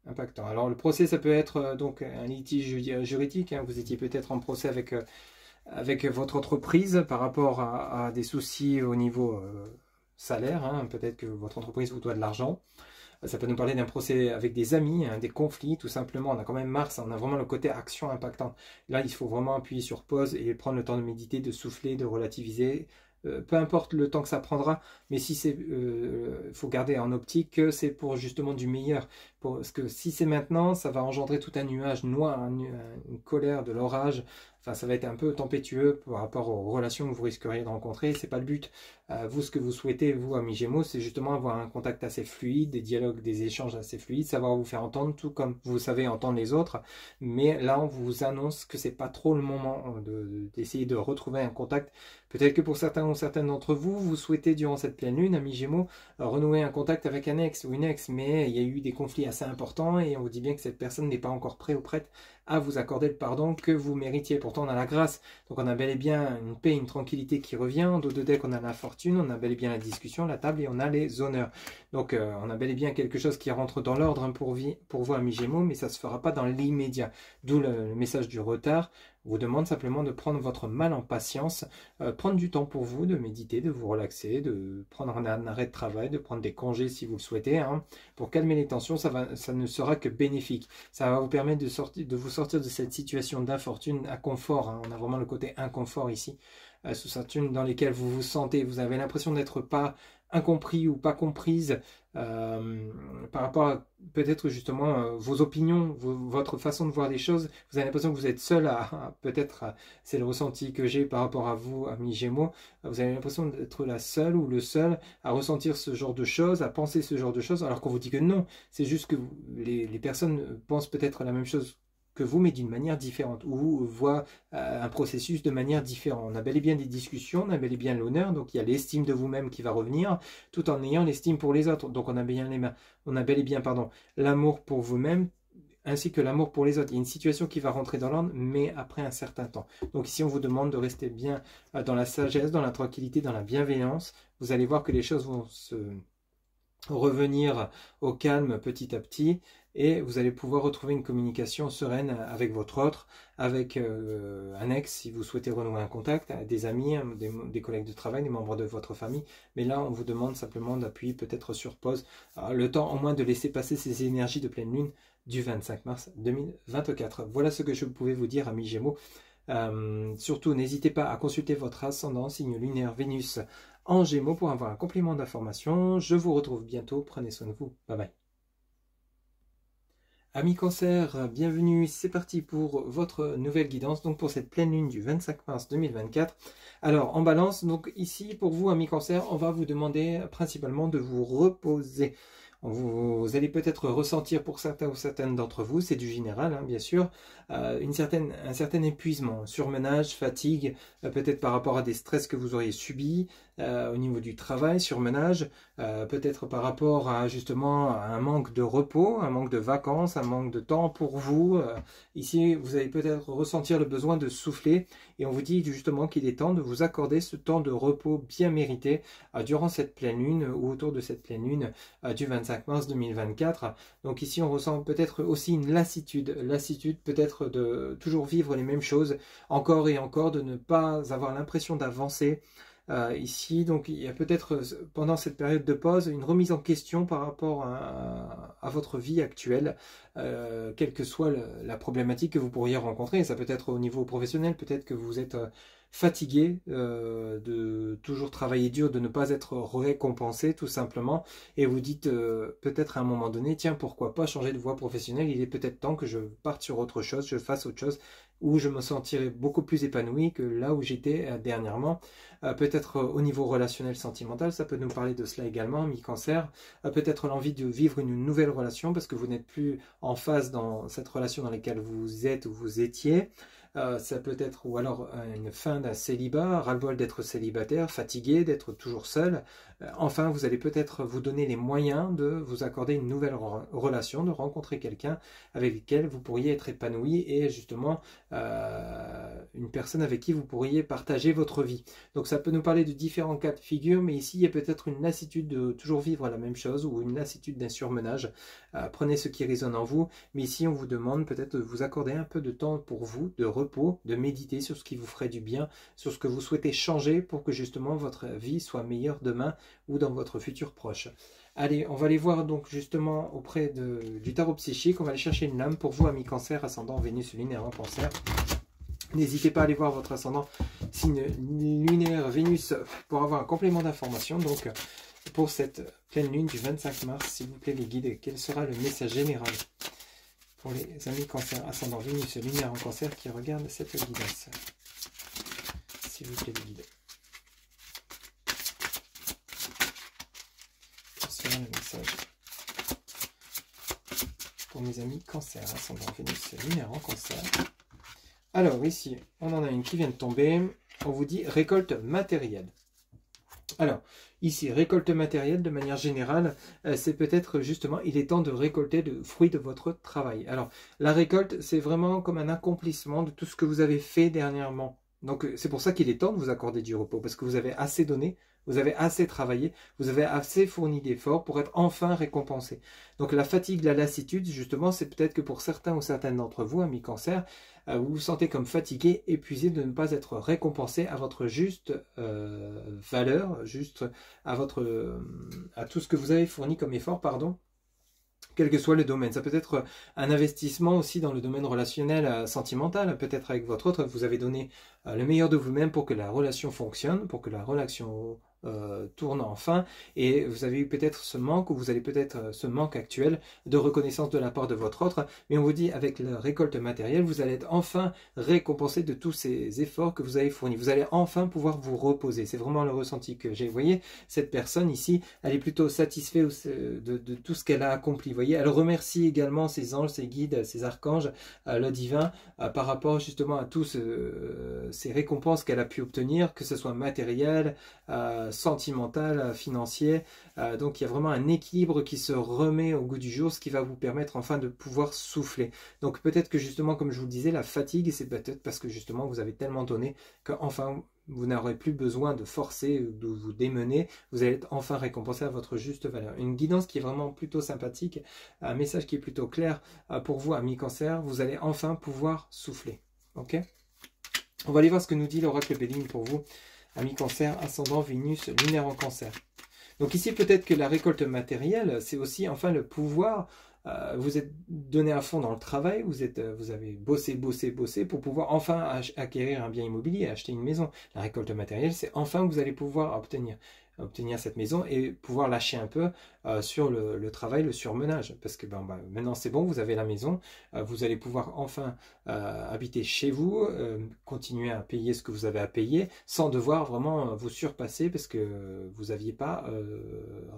impactant. Alors, le procès, ça peut être donc un litige juridique. Hein. Vous étiez peut-être en procès avec votre entreprise par rapport à des soucis au niveau salaire. Hein. Peut-être que votre entreprise vous doit de l'argent. Ça peut nous parler d'un procès avec des amis, hein, des conflits, tout simplement. On a quand même Mars, on a vraiment le côté action impactante. Là, il faut vraiment appuyer sur pause et prendre le temps de méditer, de souffler, de relativiser. Peu importe le temps que ça prendra, mais si c'est, faut garder en optique que c'est pour justement du meilleur. Parce que si c'est maintenant, ça va engendrer tout un nuage noir, une colère, de l'orage. Enfin, ça va être un peu tempétueux par rapport aux relations que vous risqueriez de rencontrer. C'est pas le but. Vous, ce que vous souhaitez, vous, amis Gémeaux, c'est justement avoir un contact assez fluide, des dialogues, des échanges assez fluides, savoir vous faire entendre, tout comme vous savez entendre les autres. Mais là, on vous annonce que c'est pas trop le moment d'essayer de retrouver un contact. Peut-être que pour certains ou certaines d'entre vous, vous souhaitez, durant cette pleine lune, amis Gémeaux, renouer un contact avec un ex ou une ex, mais il y a eu des conflits assez importants et on vous dit bien que cette personne n'est pas encore prête ou prête à vous accorder le pardon que vous méritiez. Pourtant, on a la grâce, donc on a bel et bien une paix, une tranquillité qui revient. En dos de deck, on a la fortune, on a bel et bien la discussion, la table et on a les honneurs. Donc, on a bel et bien quelque chose qui rentre dans l'ordre hein, pour vous, amis Gémeaux, mais ça ne se fera pas dans l'immédiat. D'où le message du retard. On vous demande simplement de prendre votre mal en patience, prendre du temps pour vous, de méditer, de vous relaxer, de prendre un arrêt de travail, de prendre des congés si vous le souhaitez, hein, pour calmer les tensions. Ça ne sera que bénéfique. Ça va vous permettre de vous sortir de cette situation d'infortune à confort, hein. On a vraiment le côté inconfort ici, sous Saturne, dans lesquels vous vous sentez, vous avez l'impression d'être pas incompris ou pas comprise par rapport à peut-être justement vos opinions, votre façon de voir les choses. Vous avez l'impression que vous êtes seul peut-être, c'est le ressenti que j'ai par rapport à vous, amis Gémeaux, vous avez l'impression d'être la seule ou le seul à ressentir ce genre de choses, à penser ce genre de choses, alors qu'on vous dit que non, c'est juste que les personnes pensent peut-être la même chose que vous, mais d'une manière différente, ou voient un processus de manière différente. On a bel et bien des discussions, on a bel et bien l'honneur, donc il y a l'estime de vous-même qui va revenir, tout en ayant l'estime pour les autres. Donc on a bel et bien l'amour pour vous-même, ainsi que l'amour pour les autres. Il y a une situation qui va rentrer dans l'ordre, mais après un certain temps. Donc ici, on vous demande de rester bien dans la sagesse, dans la tranquillité, dans la bienveillance. Vous allez voir que les choses vont se revenir au calme petit à petit, et vous allez pouvoir retrouver une communication sereine avec votre autre, avec un ex si vous souhaitez renouer un contact, des amis, des collègues de travail, des membres de votre famille. Mais là, on vous demande simplement d'appuyer peut-être sur pause, le temps au moins de laisser passer ces énergies de pleine lune du 25 mars 2024. Voilà ce que je pouvais vous dire, amis Gémeaux. Surtout, n'hésitez pas à consulter votre ascendant, signe lunaire Vénus en Gémeaux, pour avoir un complément d'information. Je vous retrouve bientôt. Prenez soin de vous. Bye bye. Amis Cancer, bienvenue. C'est parti pour votre nouvelle guidance, donc pour cette pleine lune du 25 mars 2024. Alors, en balance, donc ici, pour vous, amis Cancer, on va vous demander principalement de vous reposer. Vous allez peut-être ressentir pour certains ou certaines d'entre vous, c'est du général, hein, bien sûr, un certain épuisement, surmenage, fatigue, peut-être par rapport à des stress que vous auriez subis au niveau du travail, surmenage, peut-être par rapport à justement un manque de repos, un manque de vacances, un manque de temps pour vous. Ici, vous allez peut-être ressentir le besoin de souffler, et on vous dit justement qu'il est temps de vous accorder ce temps de repos bien mérité durant cette pleine lune ou autour de cette pleine lune du 25 mars 2024. Donc ici, on ressent peut-être aussi une lassitude peut-être de toujours vivre les mêmes choses, encore et encore, de ne pas avoir l'impression d'avancer. Ici, donc il y a peut-être pendant cette période de pause une remise en question par rapport à votre vie actuelle, quelle que soit la problématique que vous pourriez rencontrer. Ça peut être au niveau professionnel, peut-être que vous êtes fatigué de toujours travailler dur, de ne pas être récompensé tout simplement, et vous dites peut-être à un moment donné, tiens, pourquoi pas changer de voie professionnelle, il est peut-être temps que je parte sur autre chose, je fasse autre chose, où je me sentirais beaucoup plus épanoui que là où j'étais dernièrement. Peut-être au niveau relationnel sentimental, ça peut nous parler de cela également, mi-cancer. Peut-être l'envie de vivre une nouvelle relation parce que vous n'êtes plus en phase dans cette relation dans laquelle vous êtes ou vous étiez. Ça peut être, ou alors une fin d'un célibat, ras-le-bol d'être célibataire, fatigué, d'être toujours seul. Enfin, vous allez peut-être vous donner les moyens de vous accorder une nouvelle relation, de rencontrer quelqu'un avec lequel vous pourriez être épanoui, et justement une personne avec qui vous pourriez partager votre vie. Donc ça peut nous parler de différents cas de figure, mais ici il y a peut-être une lassitude de toujours vivre la même chose, ou une lassitude d'un surmenage. Prenez ce qui résonne en vous, mais ici on vous demande peut-être de vous accorder un peu de temps pour vous, de repos, de méditer sur ce qui vous ferait du bien, sur ce que vous souhaitez changer pour que justement votre vie soit meilleure demain ou dans votre futur proche. Allez, on va aller voir donc justement auprès du tarot psychique, on va aller chercher une lame pour vous, amis Cancer, ascendant Vénus lunaire en Cancer. N'hésitez pas à aller voir votre ascendant signe lunaire Vénus pour avoir un complément d'information. Donc pour cette pleine lune du 25 mars, s'il vous plaît les guides, quel sera le message général pour les amis Cancer, ascendant Vénus lunaire en Cancer qui regardent cette guidance? S'il vous plaît les guides. Quel sera le message pour mes amis Cancer, ascendant Vénus lunaire en Cancer? Alors ici, on en a une qui vient de tomber. On vous dit récolte matérielle. Alors, ici, récolte matérielle, de manière générale, c'est peut-être justement, il est temps de récolter le fruit de votre travail. Alors, la récolte, c'est vraiment comme un accomplissement de tout ce que vous avez fait dernièrement. Donc, c'est pour ça qu'il est temps de vous accorder du repos, parce que vous avez assez donné, Vous avez assez travaillé, vous avez assez fourni d'efforts pour être enfin récompensé. Donc la fatigue, la lassitude, justement, c'est peut-être que pour certains ou certaines d'entre vous, amis cancer, vous vous sentez comme fatigué, épuisé de ne pas être récompensé à votre juste valeur, juste à tout ce que vous avez fourni comme effort, pardon. Quel que soit le domaine. Ça peut être un investissement aussi dans le domaine relationnel sentimental, peut-être avec votre autre, vous avez donné le meilleur de vous-même pour que la relation fonctionne, pour que la relation tourne enfin, et vous avez eu peut-être ce manque, ou vous avez peut-être ce manque actuel de reconnaissance de la part de votre autre, mais on vous dit avec la récolte matérielle, vous allez être enfin récompensé de tous ces efforts que vous avez fournis. Vous allez enfin pouvoir vous reposer. C'est vraiment le ressenti que j'ai. Vous voyez, cette personne ici, elle est plutôt satisfaite de tout ce qu'elle a accompli. Vous voyez, elle remercie également ses anges, ses guides, ses archanges, le divin, par rapport justement à tous ces récompenses qu'elle a pu obtenir, que ce soit matériel, sentimental, financier. Donc il y a vraiment un équilibre qui se remet au goût du jour, ce qui va vous permettre enfin de pouvoir souffler. Donc peut-être que justement, comme je vous le disais, la fatigue, c'est peut-être parce que justement vous avez tellement donné qu'enfin vous n'aurez plus besoin de forcer, de vous démener, vous allez être enfin récompensé à votre juste valeur. Une guidance qui est vraiment plutôt sympathique, un message qui est plutôt clair pour vous, amis cancer, vous allez enfin pouvoir souffler. Ok ? On va aller voir ce que nous dit l'oracle Béline pour vous, amis cancer, ascendant Vénus, lunaire en cancer. Donc ici, peut-être que la récolte matérielle, c'est aussi enfin le pouvoir. Vous êtes donné à fond dans le travail, vous avez bossé pour pouvoir enfin acquérir un bien immobilier, acheter une maison. La récolte matérielle, c'est enfin que vous allez pouvoir obtenir cette maison et pouvoir lâcher un peu sur le travail, le surmenage. Parce que maintenant c'est bon, vous avez la maison, vous allez pouvoir enfin habiter chez vous, continuer à payer ce que vous avez à payer, sans devoir vraiment vous surpasser parce que vous n'aviez pas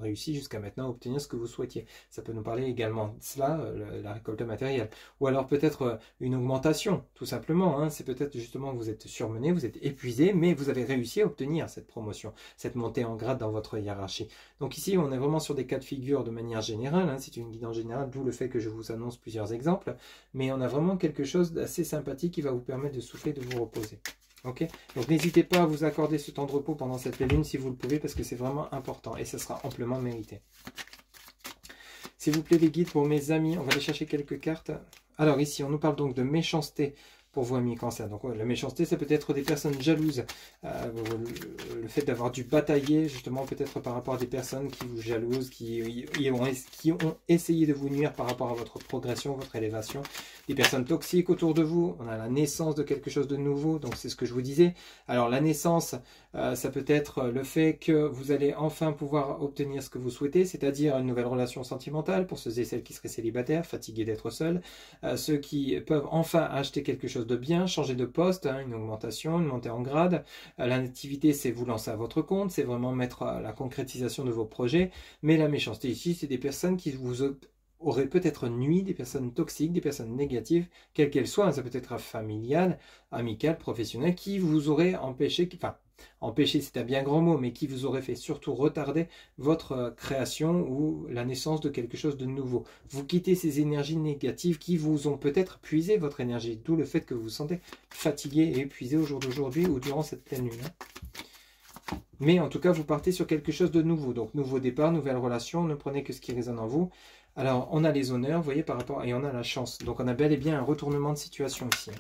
réussi jusqu'à maintenant à obtenir ce que vous souhaitiez. Ça peut nous parler également de cela, la récolte matérielle. Ou alors peut-être une augmentation, tout simplement. Hein. C'est peut-être justement que vous êtes surmené, vous êtes épuisé, mais vous avez réussi à obtenir cette promotion, cette montée en grade dans votre hiérarchie. Donc ici, on est vraiment sur des cas de figure de manière générale, hein, c'est une guidance générale, d'où le fait que je vous annonce plusieurs exemples, mais on a vraiment quelque chose d'assez sympathique qui va vous permettre de souffler, de vous reposer. Okay, donc n'hésitez pas à vous accorder ce temps de repos pendant cette pleine lune si vous le pouvez, parce que c'est vraiment important et ce sera amplement mérité. S'il vous plaît, les guides pour mes amis, on va aller chercher quelques cartes. Alors ici, on nous parle donc de méchanceté pour vous, amis cancer. Donc la méchanceté, c'est peut-être des personnes jalouses. Le fait d'avoir dû batailler, justement, peut-être par rapport à des personnes qui vous jalousent, qui ont essayé de vous nuire par rapport à votre progression, votre élévation. Des personnes toxiques autour de vous. On a la naissance de quelque chose de nouveau. Donc c'est ce que je vous disais. Alors la naissance, ça peut être le fait que vous allez enfin pouvoir obtenir ce que vous souhaitez, c'est-à-dire une nouvelle relation sentimentale pour ceux et celles qui seraient célibataires, fatigués d'être seuls. Ceux qui peuvent enfin acheter quelque chose de bien, changer de poste, hein, une augmentation, une montée en grade. La nativité, c'est vous lancer à votre compte, c'est vraiment mettre la concrétisation de vos projets. Mais la méchanceté ici, c'est des personnes qui vous auraient peut-être nui, des personnes toxiques, des personnes négatives, quelles qu'elles soient. Hein, ça peut être familial, amical, professionnel, qui vous auraient empêché, enfin, empêcher, c'est un bien grand mot, mais qui vous aurait fait surtout retarder votre création ou la naissance de quelque chose de nouveau. Vous quittez ces énergies négatives qui vous ont peut-être puisé votre énergie, d'où le fait que vous vous sentez fatigué et épuisé au jour d'aujourd'hui ou durant cette pleine lune. Mais en tout cas, vous partez sur quelque chose de nouveau. Donc, nouveau départ, nouvelle relation, ne prenez que ce qui résonne en vous. Alors, on a les honneurs, vous voyez, par rapport, et on a la chance. Donc, on a bel et bien un retournement de situation ici.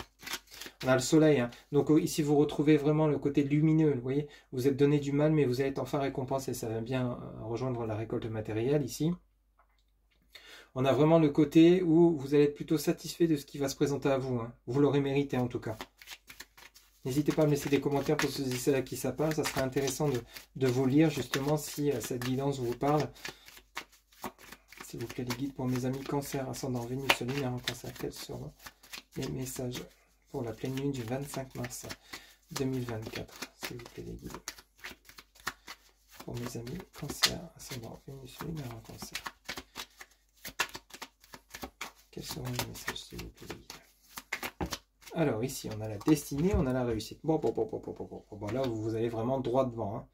On a le soleil, hein. Donc ici vous retrouvez vraiment le côté lumineux, vous voyez, vous êtes donné du mal mais vous allez être enfin récompensé, ça va bien rejoindre la récolte matérielle ici. On a vraiment le côté où vous allez être plutôt satisfait de ce qui va se présenter à vous, hein. Vous l'aurez mérité en tout cas. N'hésitez pas à me laisser des commentaires pour ceux et celles à qui ça parle, ça serait intéressant de vous lire justement si cette guidance vous parle. S'il vous plaît les guides pour mes amis cancer, ascendant Vénus, lunaire en cancer, quels seront les messages pour la pleine lune du 25 mars 2024, s'il vous plaît les guides. Pour mes amis cancer, ascendant Vénus, lunaire en cancer. Quels seront les messages, s'il vous plaît les guides? Alors ici, on a la destinée, on a la réussite. Bon, là, vous allez vraiment droit devant. Hein.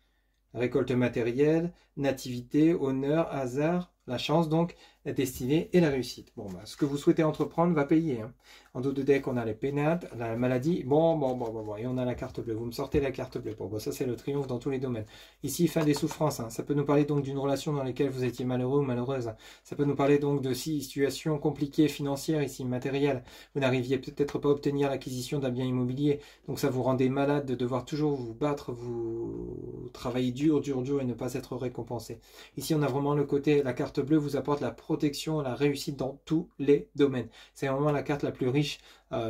Récolte matérielle, nativité, honneur, hasard, La chance donc, la destinée et la réussite. Bon, bah, ce que vous souhaitez entreprendre va payer. Hein. En dos de deck, on a les pénates, la maladie, bon, et on a la carte bleue. Vous me sortez la carte bleue. Bon, ça c'est le triomphe dans tous les domaines. Ici, fin des souffrances. Hein. Ça peut nous parler donc d'une relation dans laquelle vous étiez malheureux ou malheureuse. Ça peut nous parler donc de situations compliquées financières, ici matérielles. Vous n'arriviez peut-être pas à obtenir l'acquisition d'un bien immobilier. Donc ça vous rendait malade de devoir toujours vous battre, vous travailler dur et ne pas être récompensé. Ici, on a vraiment le côté, la carte bleue vous apporte la protection, la réussite dans tous les domaines. C'est vraiment la carte la plus riche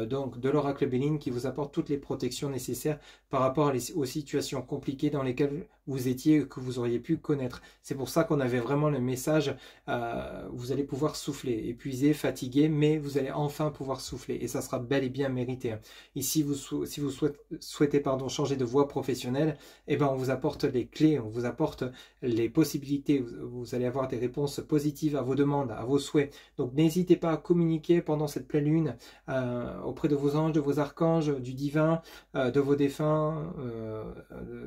donc de l'oracle Béline qui vous apporte toutes les protections nécessaires par rapport aux situations compliquées dans lesquelles vous étiez que vous auriez pu connaître. C'est pour ça qu'on avait vraiment le message, vous allez pouvoir souffler, épuisé, fatigué, mais vous allez enfin pouvoir souffler et ça sera bel et bien mérité. Ici, si vous souhaitez changer de voie professionnelle, eh ben, on vous apporte les clés, on vous apporte les possibilités, vous allez avoir des réponses positives à vos demandes, à vos souhaits. Donc n'hésitez pas à communiquer pendant cette pleine lune auprès de vos anges, de vos archanges, du divin, de vos défunts,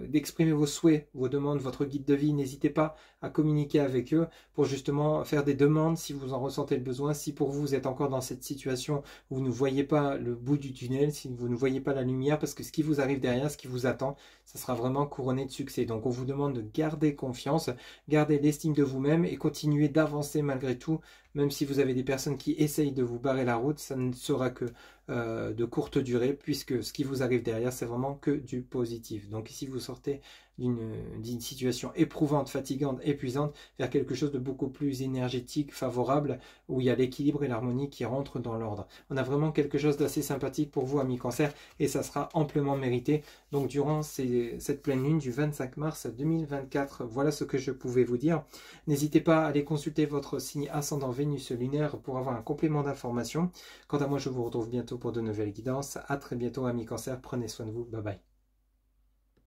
d'exprimer vos souhaits, vos demandes, votre guide de vie. N'hésitez pas à communiquer avec eux pour justement faire des demandes si vous en ressentez le besoin. Si pour vous, vous êtes encore dans cette situation où vous ne voyez pas le bout du tunnel, si vous ne voyez pas la lumière, parce que ce qui vous arrive derrière, ce qui vous attend, ça sera vraiment couronné de succès. Donc on vous demande de garder confiance, garder l'estime de vous-même et continuer d'avancer malgré tout, même si vous avez des personnes qui essayent de vous barrer la route, ça ne sera que de courte durée, puisque ce qui vous arrive derrière, c'est vraiment que du positif. Donc ici, vous sortez d'une situation éprouvante, fatigante, épuisante, vers quelque chose de beaucoup plus énergétique, favorable, où il y a l'équilibre et l'harmonie qui rentrent dans l'ordre. On a vraiment quelque chose d'assez sympathique pour vous, amis Cancer, et ça sera amplement mérité. Donc durant cette pleine lune du 25 mars 2024, voilà ce que je pouvais vous dire. N'hésitez pas à aller consulter votre signe ascendant Vénus lunaire pour avoir un complément d'information. Quant à moi, je vous retrouve bientôt pour de nouvelles guidances. À très bientôt, amis Cancer. Prenez soin de vous. Bye bye.